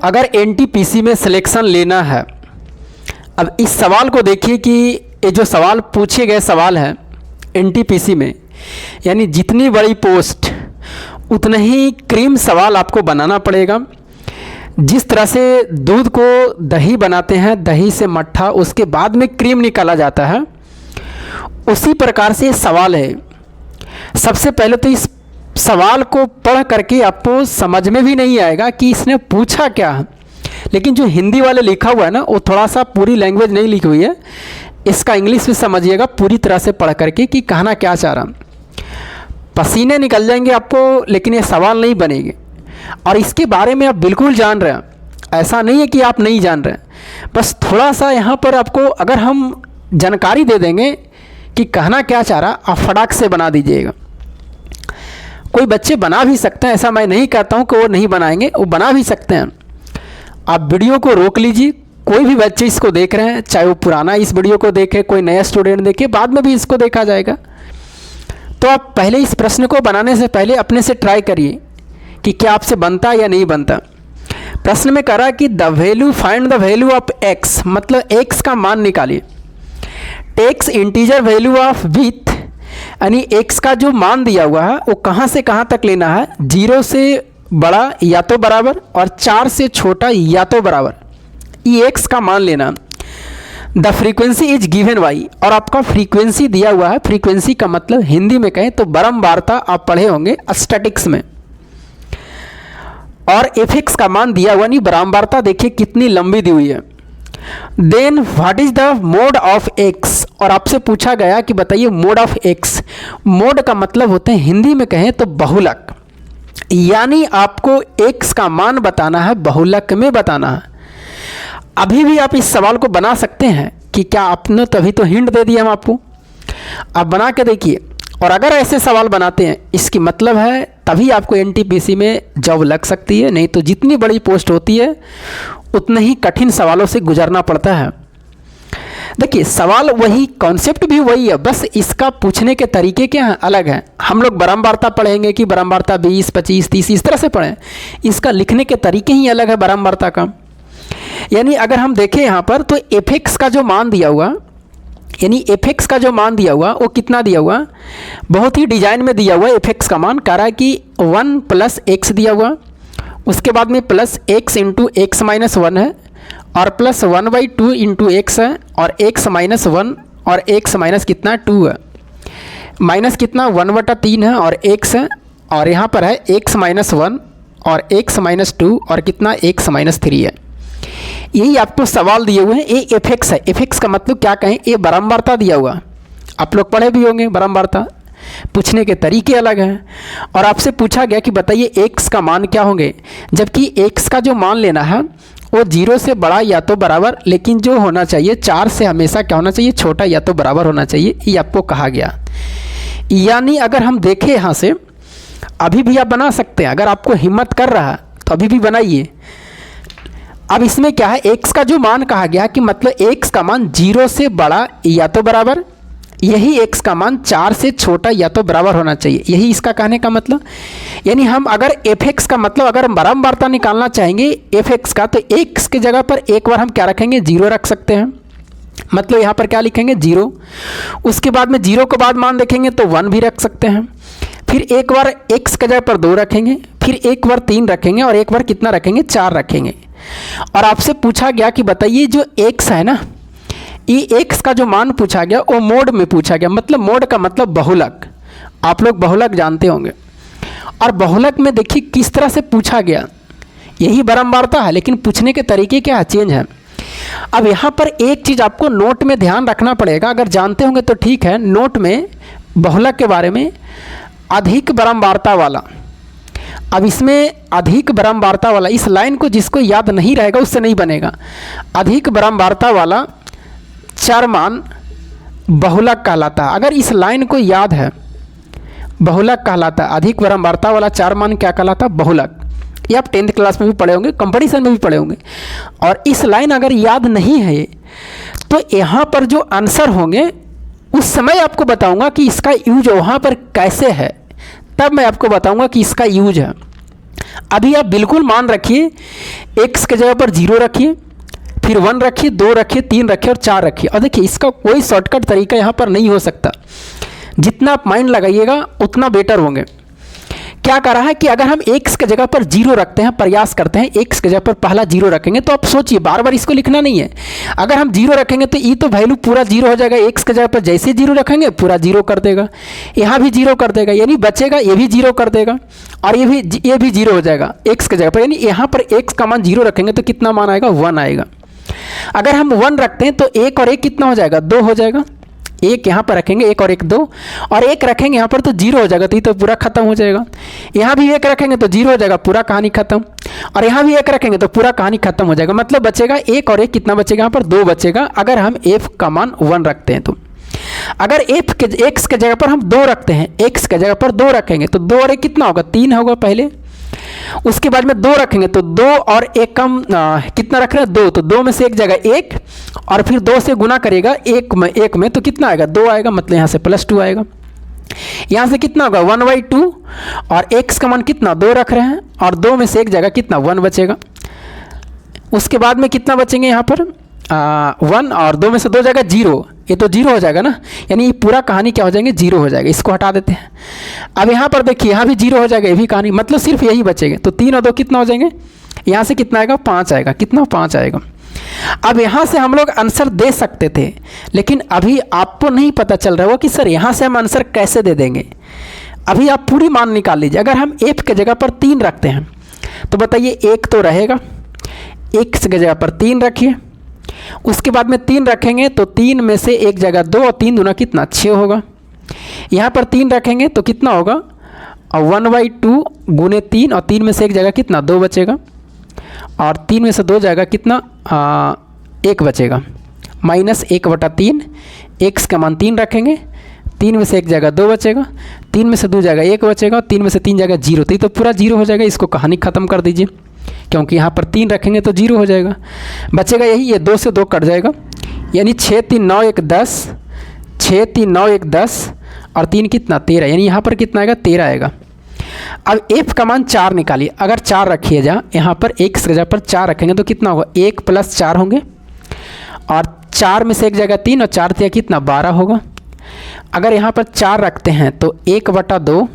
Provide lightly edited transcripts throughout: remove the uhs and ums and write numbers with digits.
अगर एनटीपीसी में सिलेक्शन लेना है, अब इस सवाल को देखिए कि ये जो सवाल पूछे गए सवाल हैं एनटीपीसी में, यानी जितनी बड़ी पोस्ट उतना ही क्रीम सवाल आपको बनाना पड़ेगा। जिस तरह से दूध को दही बनाते हैं, दही से मट्ठा, उसके बाद में क्रीम निकाला जाता है, उसी प्रकार से सवाल है। सबसे पहले तो इस सवाल को पढ़ करके आपको समझ में भी नहीं आएगा कि इसने पूछा क्या है, लेकिन जो हिंदी वाले लिखा हुआ है ना, वो थोड़ा सा पूरी लैंग्वेज नहीं लिखी हुई है, इसका इंग्लिश भी समझिएगा पूरी तरह से पढ़ करके कि कहना क्या चाह रहा। पसीने निकल जाएंगे आपको, लेकिन ये सवाल नहीं बनेंगे। और इसके बारे में आप बिल्कुल जान रहे हैं, ऐसा नहीं है कि आप नहीं जान रहे हैं, बस थोड़ा सा यहाँ पर आपको अगर हम जानकारी दे देंगे कि कहना क्या चाह रहा, आप फटाक से बना दीजिएगा। कोई बच्चे बना भी सकते हैं, ऐसा मैं नहीं कहता हूँ कि वो नहीं बनाएंगे, वो बना भी सकते हैं। आप वीडियो को रोक लीजिए, कोई भी बच्चे इसको देख रहे हैं, चाहे वो पुराना इस वीडियो को देखे, कोई नया स्टूडेंट देखे, बाद में भी इसको देखा जाएगा। तो आप पहले इस प्रश्न को बनाने से पहले अपने से ट्राई करिए कि क्या आपसे बनता या नहीं बनता। प्रश्न में कह रहा है कि the value, find the value of X, मतलब एक्स का मान निकालिए। Takes integer value of with, यानी एक्स का जो मान दिया हुआ है वो कहाँ से कहाँ तक लेना है, 0 से बड़ा या तो बराबर और 4 से छोटा या तो बराबर, ये एक्स का मान लेना। The frequency is given Y, और आपका फ्रीक्वेंसी दिया हुआ है। फ्रीक्वेंसी का मतलब हिंदी में कहें तो बारंबारता आप पढ़े होंगे स्टैटिक्स में। और एफ एक्स का मान दिया हुआ, नहीं बारंबारता देखिए कितनी लंबी दी हुई है। Then what is the mode of X, और आपसे पूछा गया कि बताइए मोड ऑफ एक्स। मोड का मतलब होते हैं हिंदी में कहें तो बहुलक, यानी आपको एक्स का मान बताना है, बहुलक में बताना है। अभी भी आप इस सवाल को बना सकते हैं कि क्या आपने, तभी तो हिंट दे दिया हम आपको, आप बना के देखिए। और अगर ऐसे सवाल बनाते हैं, इसकी मतलब है तभी आपको एनटीपीसी में जॉब लग सकती है, नहीं तो जितनी बड़ी पोस्ट होती है उतने ही कठिन सवालों से गुजरना पड़ता है। देखिए सवाल वही, कॉन्सेप्ट भी वही है, बस इसका पूछने के तरीके क्या हैं अलग हैं। हम लोग बारंबारता पढ़ेंगे कि बारंबारता 20, 25, 30 इस तरह से पढ़ें, इसका लिखने के तरीके ही अलग है बारंबारता का। यानी अगर हम देखें यहाँ पर तो एफ एक्स का जो मान दिया हुआ, यानी एफ एक्स का जो मान दिया हुआ वो कितना दिया हुआ, बहुत ही डिजाइन में दिया हुआ। एफ एक्स का मान कह रहा है कि 1 + x दिया हुआ, उसके बाद में plus x into x minus 1 है, और प्लस 1/2 इंटू एक्स है, और x माइनस 1 और x माइनस कितना 2 है, माइनस कितना 1/3 है और x है, और यहाँ पर है x माइनस 1 और x माइनस 2 और कितना x माइनस 3 है। यही आपको सवाल दिए हुए हैं। ये एफ एक्स है। एफ एक्स का मतलब क्या कहें, ये बारंबारता दिया हुआ, आप लोग पढ़े भी होंगे बारंबारता, पूछने के तरीके अलग हैं। और आपसे पूछा गया कि बताइए x का मान क्या होंगे, जबकि x का जो मान लेना है वो 0 से बड़ा या तो बराबर, लेकिन जो होना चाहिए 4 से हमेशा क्या होना चाहिए, छोटा या तो बराबर होना चाहिए, ये आपको कहा गया। यानी अगर हम देखें यहाँ से, अभी भी आप बना सकते हैं, अगर आपको हिम्मत कर रहा है तो अभी भी बनाइए। अब इसमें क्या है, x का जो मान कहा गया कि मतलब x का मान 0 से बड़ा या तो बराबर, यही x का मान 4 से छोटा या तो बराबर होना चाहिए, यही इसका कहने का मतलब। यानी हम अगर एफ एक्स का मतलब अगर हम बारंबारता निकालना चाहेंगे एफ एक्स का, तो x की जगह पर एक बार हम क्या रखेंगे, 0 रख सकते हैं। मतलब यहाँ पर क्या लिखेंगे 0, उसके बाद में 0 के बाद मान देखेंगे तो 1 भी रख सकते हैं, फिर एक बार x की जगह पर 2 रखेंगे, फिर एक बार 3 रखेंगे, और एक बार कितना रखेंगे, 4 रखेंगे। और आपसे पूछा गया कि बताइए जो x है ना, ये x का जो मान पूछा गया वो मोड में पूछा गया। मतलब मोड का मतलब बहुलक, आप लोग बहुलक जानते होंगे। और बहुलक में देखिए किस तरह से पूछा गया, यही बारंबारता है, लेकिन पूछने के तरीके क्या चेंज है। अब यहाँ पर एक चीज़ आपको नोट में ध्यान रखना पड़ेगा, अगर जानते होंगे तो ठीक है। नोट में बहुलक के बारे में अधिक बारंबारता वाला, अब इसमें अधिक बारंबारता वाला, इस लाइन को जिसको याद नहीं रहेगा उससे नहीं बनेगा। अधिक बारंबारता वाला चर मान बहुलक कहलाता है। अगर इस लाइन को याद है, बहुलक कहलाता है। अधिक बारंबारता वाला चार मान क्या कहलाता है, बहुलक। ये आप 10th क्लास में भी पढ़े होंगे, कंपटीशन में भी पढ़े होंगे। और इस लाइन अगर याद नहीं है तो यहाँ पर जो आंसर होंगे उस समय आपको बताऊंगा कि इसका यूज वहाँ पर कैसे है, तब मैं आपको बताऊंगा कि इसका यूज है। अभी आप बिल्कुल मान रखिए, x के जगह पर 0 रखिए, फिर 1 रखिए, 2 रखिए, 3 रखिए और 4 रखिए। और देखिए इसका कोई शॉर्टकट तरीका यहाँ पर नहीं हो सकता, जितना आप माइंड लगाइएगा उतना बेटर होंगे। क्या कर रहा है कि अगर हम x के जगह पर 0 रखते हैं, प्रयास करते हैं x के जगह पर पहला 0 रखेंगे, तो आप सोचिए बार बार इसको लिखना नहीं है। अगर हम 0 रखेंगे तो ये तो वैल्यू पूरा 0 हो जाएगा, x के जगह पर जैसे 0 रखेंगे पूरा 0 कर देगा, यहाँ भी 0 कर देगा, यानी बचेगा ये भी 0 कर देगा और ये भी 0 हो जाएगा x के जगह पर। यानी यहाँ पर x का मान 0 रखेंगे तो कितना मान आएगा, 1 आएगा। अगर हम 1 रखते हैं तो 1 और 1 कितना हो जाएगा, 2 हो जाएगा। 1 यहाँ पर रखेंगे, 1 और 1 2, और 1 रखेंगे यहाँ पर तो 0 हो जाएगा, तो ये तो पूरा खत्म हो जाएगा। यहाँ भी 1 रखेंगे तो 0 हो जाएगा, पूरा कहानी खत्म। और यहाँ भी 1 रखेंगे तो पूरा कहानी खत्म हो जाएगा। मतलब बचेगा 1 और 1 कितना बचेगा, यहाँ पर 2 बचेगा अगर हम f का मान 1 रखते हैं तो। अगर x के जगह पर हम 2 रखते हैं, x के जगह पर 2 रखेंगे तो 2 और 1 कितना होगा, 3 होगा पहले। उसके बाद में 2 रखेंगे तो 2 और 1 कम कितना रख रहे हैं, 2, तो 2 में से एक जगह 1 और फिर 2 से गुना करिएगा 1 में तो कितना आएगा, 2 आएगा, मतलब यहाँ से +2 आएगा। यहाँ से कितना होगा 1/2 और x का मान कितना 2 रख रहे हैं और 2 में से एक जगह कितना 1 बचेगा। उसके बाद में कितना बचेंगे यहाँ पर 1 और 2 में से 2 जगह 0, ये तो 0 हो जाएगा ना, यानी ये पूरा कहानी क्या हो जाएंगे 0 हो जाएगा। इसको हटा देते हैं। अब यहाँ पर देखिए यहाँ भी 0 हो जाएगा, ये भी कहानी, मतलब सिर्फ यही बचेंगे। तो 3 और 2 कितना हो जाएंगे, यहाँ से कितना आएगा 5 आएगा, कितना 5 आएगा। अब यहाँ से हम लोग आंसर दे सकते थे, लेकिन अभी आपको नहीं पता चल रहा होगा कि सर यहाँ से हम आंसर कैसे दे देंगे। अभी आप पूरी मान निकाल लीजिए। अगर हम f के जगह पर 3 रखते हैं तो बताइए 1 तो रहेगा, x के जगह पर 3 रखिए, उसके बाद में 3 रखेंगे तो 3 में से एक जगह 2 और 3 दूना कितना 6 होगा। यहाँ पर 3 रखेंगे तो कितना होगा 1/2 गुने 3 और 3 में से एक जगह कितना 2 बचेगा और 3 में से 2 जाएगा कितना 1 बचेगा, -1/3। x का मान 3 रखेंगे, 3 में से एक जगह 2 बचेगा, 3 में से 2 जाएगा 1 बचेगा और 3 में से 3 जाएगा 0, तो ये तो पूरा 0 हो जाएगा। इसको कहानी ख़त्म कर दीजिए, क्योंकि यहाँ पर 3 रखेंगे तो 0 हो जाएगा। बचेगा यही, ये 2 से 2 कट जाएगा, यानी 6 3 9 1 10, 6 3 9 1 10 और 3 कितना 13, यानी यहाँ पर कितना आएगा 13 आएगा। अब f का मान 4 निकालिए। अगर 4 रखिए यहाँ पर x की जगह पर 4 रखेंगे तो कितना होगा 1 + 4 होंगे और 4 में से एक जगह 3 और 4 3 कितना 12 होगा। अगर यहाँ पर 4 रखते हैं तो 1/2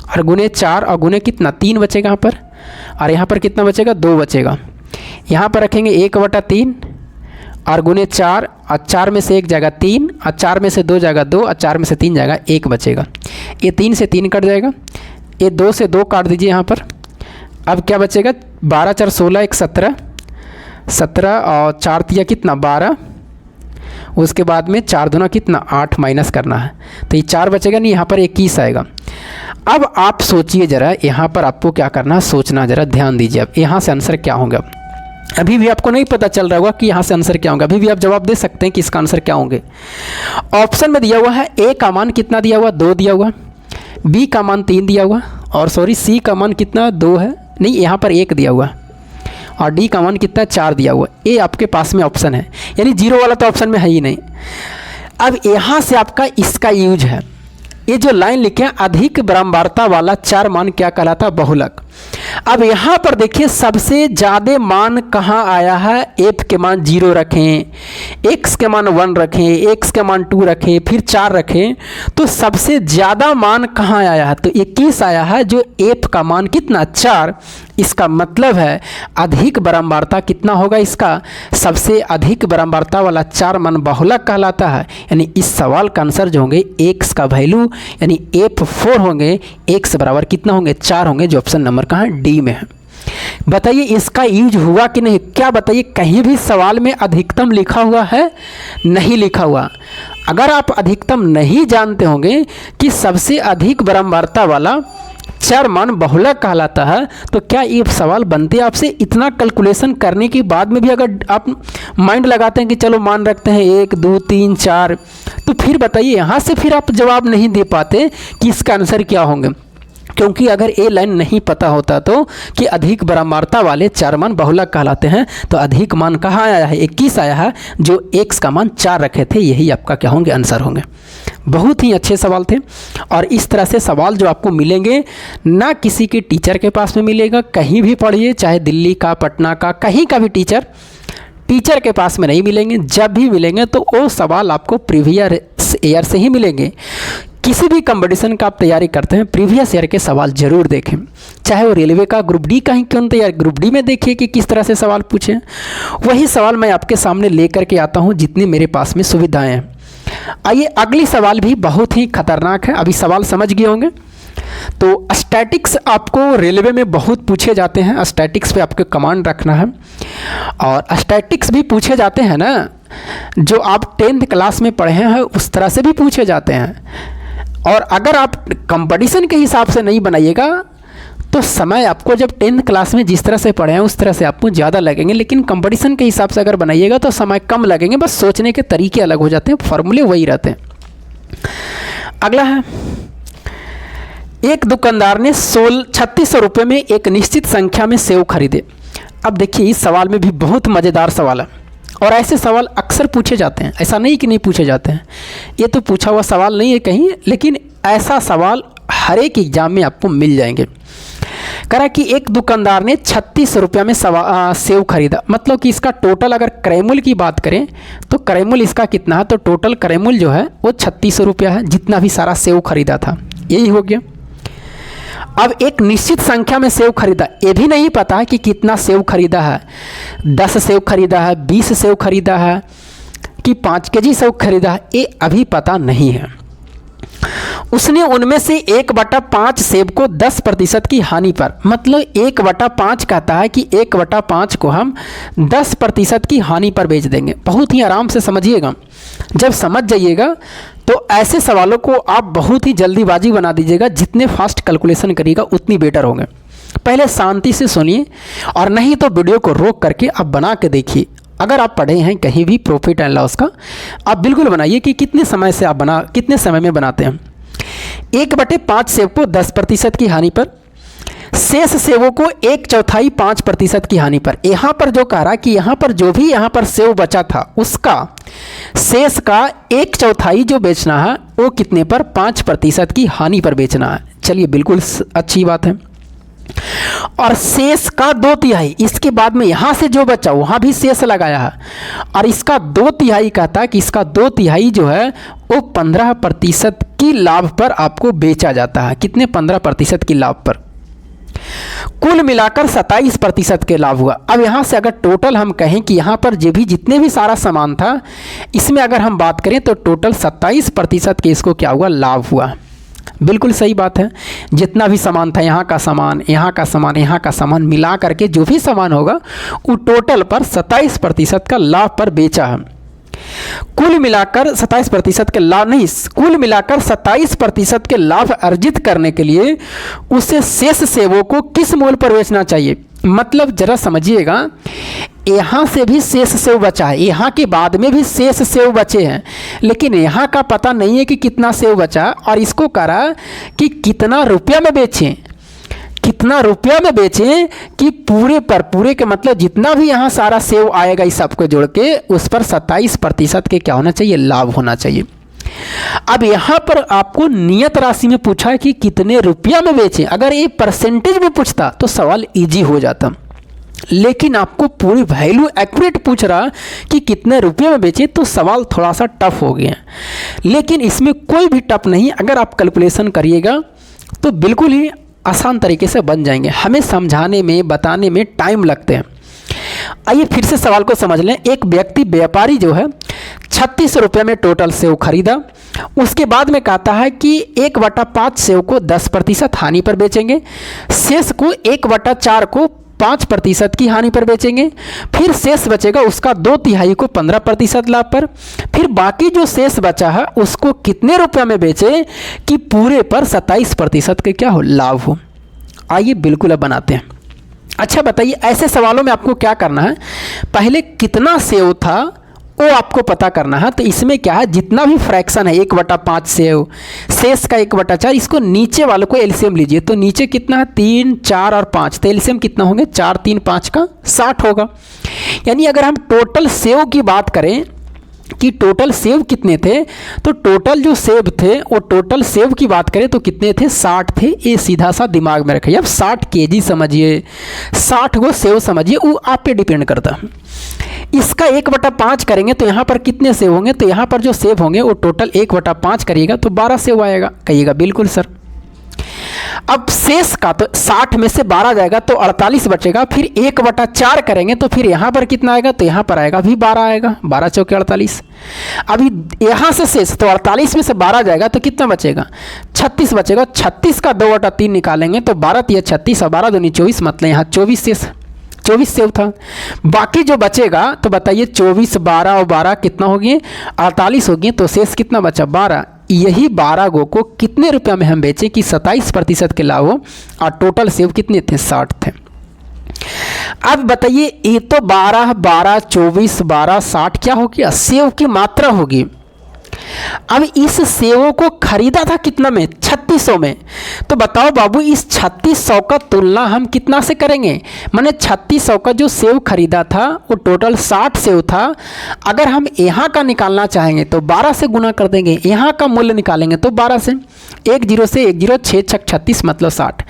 और गुने 4 और गुने कितना 3 बचेगा यहाँ पर, और यहाँ पर कितना बचेगा 2 बचेगा। यहाँ पर रखेंगे 1/3 और गुने 4 और 4 में से एक जगह 3 और 4 में से 2 जगह 2 और 4 में से 3 जगह 1 बचेगा। ये 3 से 3 कट जाएगा, ये 2 से 2 काट दीजिए यहाँ पर। अब क्या बचेगा 12 4 16 1 17, 17 और 4 3 कितना 12, उसके बाद में 4 दूना कितना 8 माइनस करना है, तो ये 4 बचेगा नहीं, यहाँ पर 21 आएगा। अब आप सोचिए ज़रा, यहाँ पर आपको क्या करना है सोचना, ज़रा ध्यान दीजिए। अब यहाँ से आंसर क्या होंगे। अभी भी आपको नहीं पता चल रहा होगा कि यहाँ से आंसर क्या होगा, अभी भी आप जवाब दे सकते हैं कि इसका आंसर क्या होंगे। ऑप्शन में दिया हुआ है a का मान कितना दिया हुआ 2 दिया हुआ, b का मान 3 दिया हुआ, और c का मान कितना 2 है, नहीं यहाँ पर 1 दिया हुआ, और डी का मान कितना 4 दिया हुआ। ए आपके पास में ऑप्शन है, यानी 0 वाला तो ऑप्शन में है ही नहीं। अब यहाँ से आपका इसका यूज है, ये जो लाइन लिखे हैं अधिक बारंबारता वाला 4 मान क्या कहलाता है बहुलक। अब यहाँ पर देखिए सबसे ज़्यादा मान कहाँ आया है, f के मान 0 रखें, x के मान 1 रखें, x के मान 2 रखें, फिर 4 रखें, तो सबसे ज़्यादा मान कहाँ आया है तो 21 आया है, जो f का मान कितना 4। इसका मतलब है अधिक बारंबारता कितना होगा इसका, सबसे अधिक बारंबारता वाला 4 मान बहुलक कहलाता है। यानी इस सवाल का आंसर जो होंगे x का वैल्यू यानी f4 होंगे, x बराबर कितना होंगे 4 होंगे, जो ऑप्शन नंबर कहाँ डी में है। बताइए इसका यूज हुआ कि नहीं, क्या बताइए कहीं भी सवाल में अधिकतम लिखा हुआ है, नहीं लिखा हुआ। अगर आप अधिकतम नहीं जानते होंगे कि सबसे अधिक बारंबारता वाला 4 मान बहुलक कहलाता है, तो क्या ये सवाल बनते आपसे। इतना कैलकुलेशन करने के बाद में भी अगर आप माइंड लगाते हैं कि चलो मान रखते हैं 1 2 3 4, तो फिर बताइए यहाँ से फिर आप जवाब नहीं दे पाते कि इसका आंसर क्या होंगे। क्योंकि अगर ए लाइन नहीं पता होता तो कि अधिक बारंबारता वाले चार मान बहुलक कहलाते हैं, तो अधिक मान कहाँ आया है, 21 आया है, जो x का मान 4 रखे थे, यही आपका क्या होंगे, आंसर होंगे। बहुत ही अच्छे सवाल थे। और इस तरह से सवाल जो आपको मिलेंगे ना किसी के टीचर के पास में मिलेगा, कहीं भी पढ़िए, चाहे दिल्ली का, पटना का, कहीं का भी टीचर के पास में नहीं मिलेंगे। जब भी मिलेंगे तो वो सवाल आपको प्रीवियस ईयर से ही मिलेंगे। किसी भी कंपटीशन का आप तैयारी करते हैं, प्रीवियस ईयर के सवाल जरूर देखें, चाहे वो रेलवे का ग्रुप डी का ही क्यों तैयार, ग्रुप डी में देखिए कि किस तरह से सवाल पूछे। वही सवाल मैं आपके सामने लेकर के आता हूँ जितनी मेरे पास में सुविधाएं हैं। आइए अगली सवाल भी बहुत ही खतरनाक है, अभी सवाल समझ गए होंगे। तो स्टैटिक्स आपको रेलवे में बहुत पूछे जाते हैं, स्टैटिक्स पे आपको कमांड रखना है। और स्टैटिक्स भी पूछे जाते हैं ना, जो आप 10th क्लास में पढ़े हैं उस तरह से भी पूछे जाते हैं। और अगर आप कंपटीशन के हिसाब से नहीं बनाइएगा तो समय आपको जब 10th क्लास में जिस तरह से पढ़े हैं उस तरह से आपको ज़्यादा लगेंगे, लेकिन कंपटीशन के हिसाब से अगर बनाइएगा तो समय कम लगेंगे, बस सोचने के तरीके अलग हो जाते हैं, फॉर्मूले वही रहते हैं। अगला है, एक दुकानदार ने 3600 रुपये में एक निश्चित संख्या में सेव खरीदे। अब देखिए इस सवाल में भी बहुत मज़ेदार सवाल है, और ऐसे सवाल अक्सर पूछे जाते हैं, ऐसा नहीं कि नहीं पूछे जाते हैं। ये तो पूछा हुआ सवाल नहीं है कहीं, लेकिन ऐसा सवाल हर एक एग्जाम में आपको मिल जाएंगे। करा कि एक दुकानदार ने 3600 रुपये में सेव खरीदा, मतलब कि इसका टोटल अगर क्रयमूल्य की बात करें तो क्रयमूल्य इसका कितना है, तो टोटल क्रयमूल्य जो है वो 3600 रुपया है, जितना भी सारा सेव खरीदा था, यही हो गया। अब एक निश्चित संख्या में सेव खरीदा, ये भी नहीं पता है कि कितना सेव खरीदा है, 10 सेव खरीदा है, 20 सेव खरीदा है कि 5 केजी सेव खरीदा है, ये अभी पता नहीं है। उसने उनमें से 1/5 सेब को 10% की हानि पर, मतलब 1/5 कहता है कि 1/5 को हम 10% की हानि पर बेच देंगे। बहुत ही आराम से समझिएगा, जब समझ जाइएगा तो ऐसे सवालों को आप बहुत ही जल्दीबाजी बना दीजिएगा, जितने फास्ट कैलकुलेशन करिएगा उतनी बेटर होंगे। पहले शांति से सुनिए, और नहीं तो वीडियो को रोक करके आप बना के देखिए। अगर आप पढ़े हैं कहीं भी प्रॉफिट एंड लॉस का, आप बिल्कुल बनाइए कि कितने समय में बनाते हैं। 1/5 सेब को 10% की हानि पर, शेष सेवों को 1/4 5% की हानि पर। यहाँ पर जो कह रहा कि यहाँ पर जो भी यहाँ पर सेव बचा था उसका शेष का 1/4 जो बेचना है वो कितने पर, 5% की हानि पर बेचना है। चलिए बिल्कुल अच्छी बात है। और शेष का 2/3, इसके बाद में यहाँ से जो बचा वहाँ भी शेष लगाया है, और इसका 2/3 कहता है कि इसका 2/3 जो है वो 15% की लाभ पर आपको बेचा जाता है। कितने, 15% की लाभ पर। कुल मिलाकर 27% के लाभ हुआ। अब यहाँ से अगर टोटल हम कहें कि यहाँ पर जो भी जितने भी सारा सामान था, इसमें अगर हम बात करें तो टोटल 27% के इसको क्या हुआ, लाभ हुआ। बिल्कुल सही बात है। जितना भी सामान था, यहाँ का सामान, यहाँ का सामान, यहाँ का सामान मिला करके जो भी सामान होगा वो टोटल पर 27% का लाभ पर बेचा है। कुल मिलाकर 27% के लाभ नहीं, कुल मिलाकर 27% के लाभ अर्जित करने के लिए उसे शेष सेवों को किस मूल्य पर बेचना चाहिए। मतलब जरा समझिएगा, यहाँ से भी शेष सेव बचा है, यहाँ के बाद में भी शेष सेव बचे हैं, लेकिन यहाँ का पता नहीं है कि कितना सेव बचा, और इसको करा कि कितना रुपया में बेचें, कितना रुपया में बेचें कि पूरे के मतलब जितना भी यहाँ सारा सेव आएगा इस सबको जोड़ के उस पर 27% के क्या होना चाहिए, लाभ होना चाहिए। अब यहाँ पर आपको नियत राशि में पूछा है कि कितने रुपया में बेचें। अगर ये परसेंटेज में पूछता तो सवाल इजी हो जाता, लेकिन आपको पूरी वैल्यू एक्यूरेट पूछ रहा कि कितने रुपये में बेचें, तो सवाल थोड़ा सा टफ हो गया। लेकिन इसमें कोई भी टफ नहीं, अगर आप कैलकुलेशन करिएगा तो बिल्कुल ही आसान तरीके से बन जाएंगे। हमें समझाने में, बताने में टाइम लगते हैं। आइए फिर से सवाल को समझ लें। एक व्यक्ति, व्यापारी जो है 3600 रुपये में टोटल सेव खरीदा, उसके बाद में कहता है कि 1/5 सेव को 10% हानि पर बेचेंगे, शेष को 1/4 को 5% की हानि पर बेचेंगे, फिर शेष बचेगा उसका 2/3 को 15% लाभ पर, फिर बाकी जो शेष बचा है उसको कितने रुपये में बेचे कि पूरे पर 27% के क्या हो, लाभ हो। आइए बिल्कुल अब बनाते हैं। अच्छा बताइए, ऐसे सवालों में आपको क्या करना है, पहले कितना सेव था वो आपको पता करना है। तो इसमें क्या है, जितना भी फ्रैक्शन है 1/5 सेव, शेष का 1/4, इसको नीचे वालों को एलसीएम लीजिए। तो नीचे कितना है, 3, 4 और 5, तो एलसीएम कितना होंगे, 4, 3, 5 का 60 होगा। यानी अगर हम टोटल सेव की बात करें कि टोटल सेव कितने थे, तो टोटल जो सेव थे वो टोटल सेव की बात करें तो कितने थे, 60 थे। ये सीधा सा दिमाग में रखिए। अब 60 केजी समझिए, 60 गो सेव समझिए, वो आप पे डिपेंड करता है। इसका 1/5 करेंगे तो यहाँ पर कितने सेव होंगे, तो यहाँ पर जो सेव होंगे वो टोटल 1/5 करिएगा तो 12 सेव आएगा। कहिएगा बिल्कुल सर। अब शेष का तो 60 में से 12 जाएगा तो 48 बचेगा, फिर 1/4 करेंगे तो फिर यहाँ पर कितना आएगा, तो यहाँ पर आएगा भी 12 आएगा, 12 चौके 48। अभी यहाँ से शेष तो 48 में से 12 जाएगा तो कितना बचेगा, 36 बचेगा। 36 का 2/3 निकालेंगे तो 12 3 36 और 12 दूनी 24, मतलब यहाँ 24 शेष, 24 सेव था। बाकी जो बचेगा तो बताइए 24, 12 और 12 कितना हो गए, 48 हो गए। तो शेष कितना बचा, 12। यही 12 गो को कितने रुपया में हम बेचें कि 27% के लाभ हो, और टोटल सेव कितने थे, 60 थे। अब बताइए ये तो 12, 12, 24, 12, 60 क्या हो गया, सेव की मात्रा होगी। अब इस सेवों को खरीदा था कितना में, 3600 में। तो बताओ बाबू इस 3600 का तुलना हम कितना से करेंगे, माने 3600 का जो सेव खरीदा था वो टोटल 60 सेव था। अगर हम यहाँ का निकालना चाहेंगे तो 12 से गुना कर देंगे, यहाँ का मूल्य निकालेंगे तो 12 से, 1 0 से 1 0, 6 6 36 मतलब 60।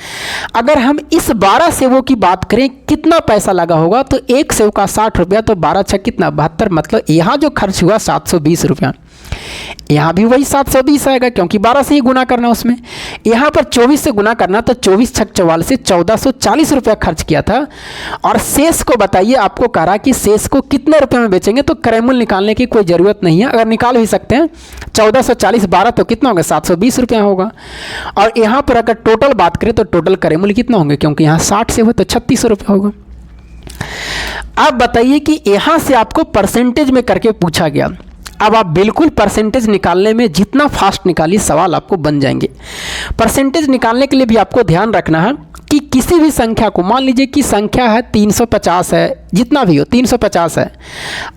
अगर हम इस 12 सेवों की बात करें कितना पैसा लगा होगा, तो एक सेव का 60 रुपया, तो 12 6 कितना 72, मतलब यहाँ जो खर्च हुआ 720 रुपया। यहाँ भी वही 720 आएगा क्योंकि 12 से ही गुना करना उसमें। यहाँ पर 24 से गुना करना तो 24 6 44 से 1440 रुपया खर्च किया था। और शेष को बताइए, आपको कह रहा कि शेष को कितने रुपए में बेचेंगे, तो क्रयमूल्य निकालने की कोई ज़रूरत नहीं है, अगर निकाल भी सकते हैं। 1440 12 तो कितना होगा, 720 रुपया होगा। और यहाँ पर अगर टोटल बात करें तो टोटल क्रयमूल्य कितना होंगे, क्योंकि यहाँ 60 से हुआ तो 3600 रुपया होगा। अब बताइए कि यहाँ से आपको परसेंटेज में करके पूछा गया। अब आप बिल्कुल परसेंटेज निकालने में जितना फास्ट निकालिए सवाल आपको बन जाएंगे। परसेंटेज निकालने के लिए भी आपको ध्यान रखना है कि किसी भी संख्या को, मान लीजिए कि संख्या है 350 है, जितना भी हो 350 है,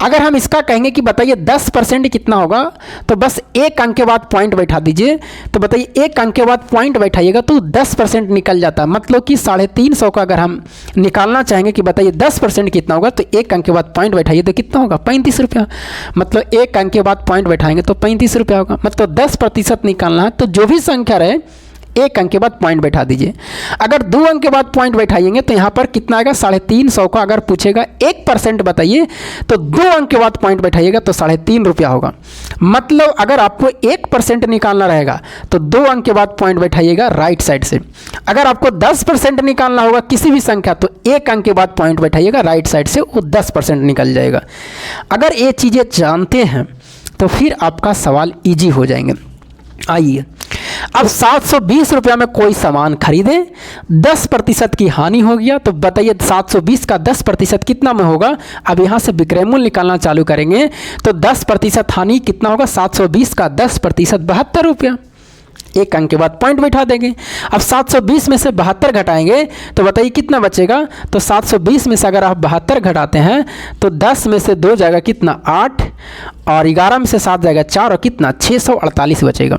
अगर हम इसका कहेंगे कि बताइए 10% कितना होगा, तो बस एक अंक के बाद पॉइंट बैठा दीजिए। तो बताइए एक अंक के बाद पॉइंट बैठाइएगा तो 10% निकल जाता है। मतलब कि 350 का अगर हम निकालना चाहेंगे कि बताइए 10% कितना होगा, तो एक अंक के बाद पॉइंट बैठाइए तो कितना होगा, 35 रुपया। मतलब एक अंक के बाद पॉइंट बैठाएंगे तो 35 रुपया होगा। मतलब 10% निकालना है तो जो भी संख्या रहे एक अंक के बाद पॉइंट बैठा दीजिए। अगर 2 अंक के बाद पॉइंट बैठाएंगे तो यहाँ पर कितना आएगा, 350 का अगर पूछेगा 1% बताइए तो 2 अंक के बाद पॉइंट बैठाइएगा तो 3.5 रुपया होगा। मतलब अगर आपको 1% निकालना रहेगा तो 2 अंक के बाद पॉइंट बैठाइएगा राइट साइड से। अगर आपको 10% निकालना होगा किसी भी संख्या तो 1 अंक के बाद पॉइंट बैठाइएगा राइट साइड से, वो 10% निकल जाएगा। अगर ये चीज़ें जानते हैं तो फिर आपका सवाल ईजी हो जाएंगे। आइए अब 720 रुपया में कोई सामान खरीदे, 10% की हानि हो गया, तो बताइए 720 का 10% कितना में होगा। अब यहाँ से विक्रय मूल्य निकालना चालू करेंगे तो 10% हानि कितना होगा, 720 का 10% 72 रुपया। एक अंक के बाद पॉइंट बैठा देंगे। अब 720 में से 72 घटाएंगे तो बताइए कितना बचेगा। तो 720 में से अगर आप 72 घटाते हैं तो 10 में से 2 जाएगा कितना 8, और 11 में से 7 जाएगा 4, और कितना 648 बचेगा।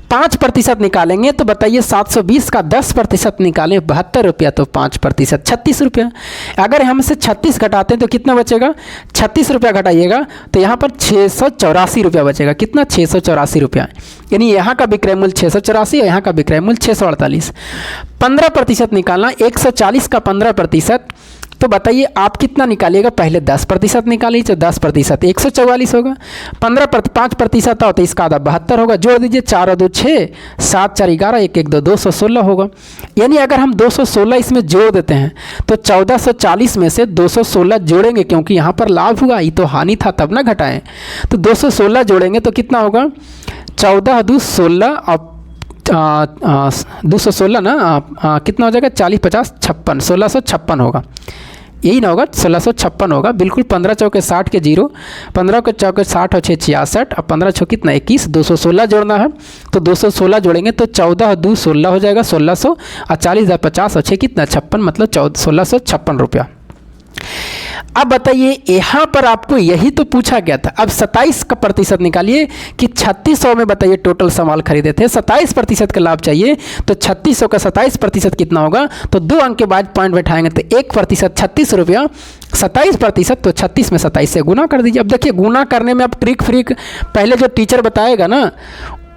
5% निकालेंगे तो बताइए 720 का 10% निकालें 72 रुपया, तो 5% 36 रुपया। अगर हम से 36 घटाते हैं तो कितना बचेगा, 36 रुपया घटाइएगा तो यहाँ पर 684 रुपया बचेगा। कितना, 684 रुपया। यानी यहाँ का विक्रय मूल्य 684 और यहाँ का विक्रय मूल्य 648। 15% निकालना, 140 का 15%, तो बताइए आप कितना निकालिएगा। पहले 10% निकालिए तो 10% 144 होगा। 5% हो तो इसका आधा 72 होगा। जोड़ दीजिए, 4 और 2 6, 7 4 11, 1 1 2 216 होगा। यानी अगर हम 216 इसमें जोड़ देते हैं तो 1440 में से 216 जोड़ेंगे, क्योंकि यहाँ पर लाभ हुआ, ये तो हानि था तब ना घटाएं। तो 216 जोड़ेंगे तो कितना होगा, 14 2 16 और 216 ना कितना हो जाएगा, 40 50 56, 1656 होगा। यही ना होगा, 1656 होगा बिल्कुल। 15 चौके 60 के 0, 15 के चौके 60 और 6 66, और 15 छः कितना 21, 216 जोड़ना है तो 216 जोड़ेंगे तो 14 2 16 हो जाएगा 1600, और 40 50 और 6 कितना 56, मतलब 1656 रुपया। अब बताइए यहाँ पर आपको यही तो पूछा गया था। अब 27 का प्रतिशत निकालिए कि 3600 में बताइए टोटल सामान खरीदे थे, 27% का लाभ चाहिए तो 3600 का 27% कितना होगा, तो 2 अंक के बाद पॉइंट बैठाएंगे तो 1% 36 रुपया, 27% तो 36 में 27 से गुना कर दीजिए। अब देखिए गुना करने में अब ट्रिक फ्रिक पहले जो टीचर बताएगा ना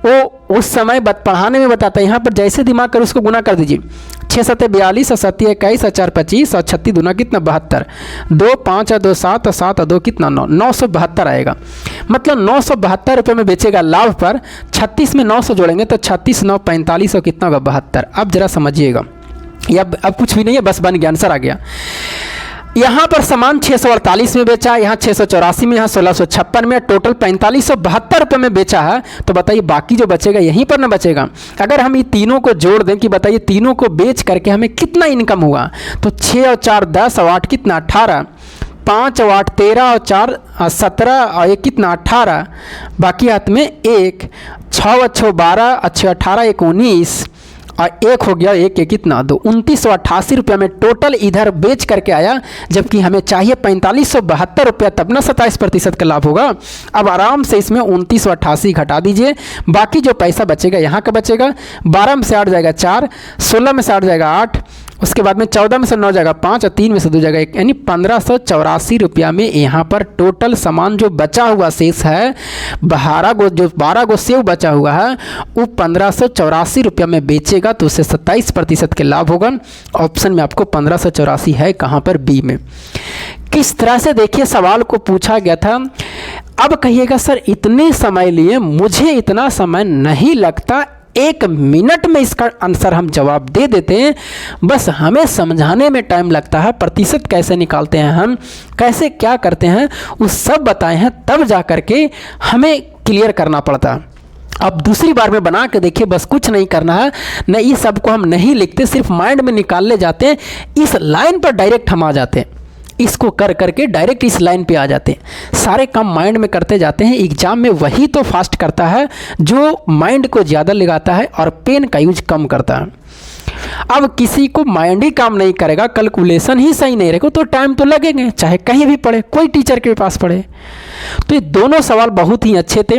वो उस समय पढ़ाने में बताता है, यहाँ पर जैसे दिमाग कर उसको गुना कर दीजिए। 6 सत्ते 42 और 7 21 और 4 25 और 36 दूना कितना 72, 2 5 और 2 7 और 7 और 2 कितना 9, 972 आएगा। मतलब 972 रुपये में बेचेगा लाभ पर। 36 में 900 जोड़ेंगे तो 36 9 45 और कितना होगा 72। अब जरा समझिएगा, ये अब कुछ भी नहीं है, बस बन गया, आंसर आ गया। यहाँ पर सामान 648 में बेचा, यहाँ 684 में, यहाँ 1656 में, टोटल 4572 रुपये में बेचा है। तो बताइए बाकी जो बचेगा यहीं पर ना बचेगा। अगर हम ये तीनों को जोड़ दें कि बताइए तीनों को बेच करके हमें कितना इनकम हुआ, तो 6 और 4 10 और 8 कितना 18, 5 और 8 13 और 4 17 और 1 कितना 18, बाकी हाथ में 1, 6 और 6 12 और 6 18 1 19 और 1 हो गया 1 कितना 2, 2988 रुपये में टोटल इधर बेच करके आया, जबकि हमें चाहिए 4572 रुपया, तब ना 27% का लाभ होगा। अब आराम से इसमें 2988 घटा दीजिए, बाकी जो पैसा बचेगा यहाँ का बचेगा। 12 में से 8 जाएगा 4, 16 में से 8 जाएगा 8, उसके बाद में 14 में से 9 जाएगा 5 और 3 में से 2 जाएगा 1, यानी 1584 रुपया में यहाँ पर टोटल सामान जो बचा हुआ शेष है, 12 गो सेव बचा हुआ है, वो 1584 रुपया में बेचेगा तो उससे 27% के लाभ होगा। ऑप्शन में आपको 1584 है कहाँ पर, बी में। किस तरह से देखिए सवाल को पूछा गया था। अब कहिएगा सर इतने समय लिए, मुझे इतना समय नहीं लगता, 1 मिनट में इसका आंसर हम जवाब दे देते हैं, बस हमें समझाने में टाइम लगता है। प्रतिशत कैसे निकालते हैं हम, कैसे क्या करते हैं, वो सब बताए हैं, तब जा कर के हमें क्लियर करना पड़ता है। अब दूसरी बार में बना के देखिए, बस कुछ नहीं करना है, न ये सब को हम नहीं लिखते, सिर्फ माइंड में निकाल ले जाते हैं, इस लाइन पर डायरेक्ट हम आ जाते हैं, इसको कर करके डायरेक्ट इस लाइन पे आ जाते हैं। सारे काम माइंड में करते जाते हैं। एग्जाम में वही तो फास्ट करता है जो माइंड को ज़्यादा लगाता है और पेन का यूज कम करता है। अब किसी को माइंड ही काम नहीं करेगा, कैलकुलेशन ही सही नहीं रहेगा, तो टाइम तो लगेंगे, चाहे कहीं भी पढ़े, कोई टीचर के पास पढ़े। तो ये दोनों सवाल बहुत ही अच्छे थे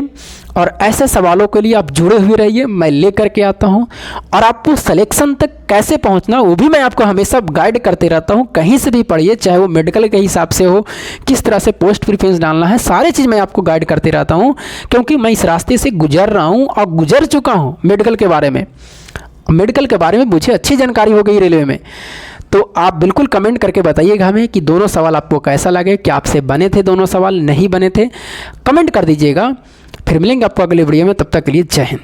और ऐसे सवालों के लिए आप जुड़े हुए रहिए, मैं लेकर के आता हूं। और आपको सिलेक्शन तक कैसे पहुंचना वो भी मैं आपको हमेशा गाइड करते रहता हूं। कहीं से भी पढ़िए, चाहे वो मेडिकल के हिसाब से हो, किस तरह से पोस्ट प्रेफरेंस डालना है, सारी चीज़ मैं आपको गाइड करते रहता हूं, क्योंकि मैं इस रास्ते से गुजर रहा हूँ और गुजर चुका हूँ। मेडिकल के बारे में मुझे अच्छी जानकारी हो गई रेलवे में। तो आप बिल्कुल कमेंट करके बताइएगा हमें कि दोनों सवाल आपको कैसा लगे, क्या आपसे बने थे दोनों सवाल, नहीं बने थे, कमेंट कर दीजिएगा। फिर मिलेंगे आपको अगले वीडियो में, तब तक के लिए जय हिंद।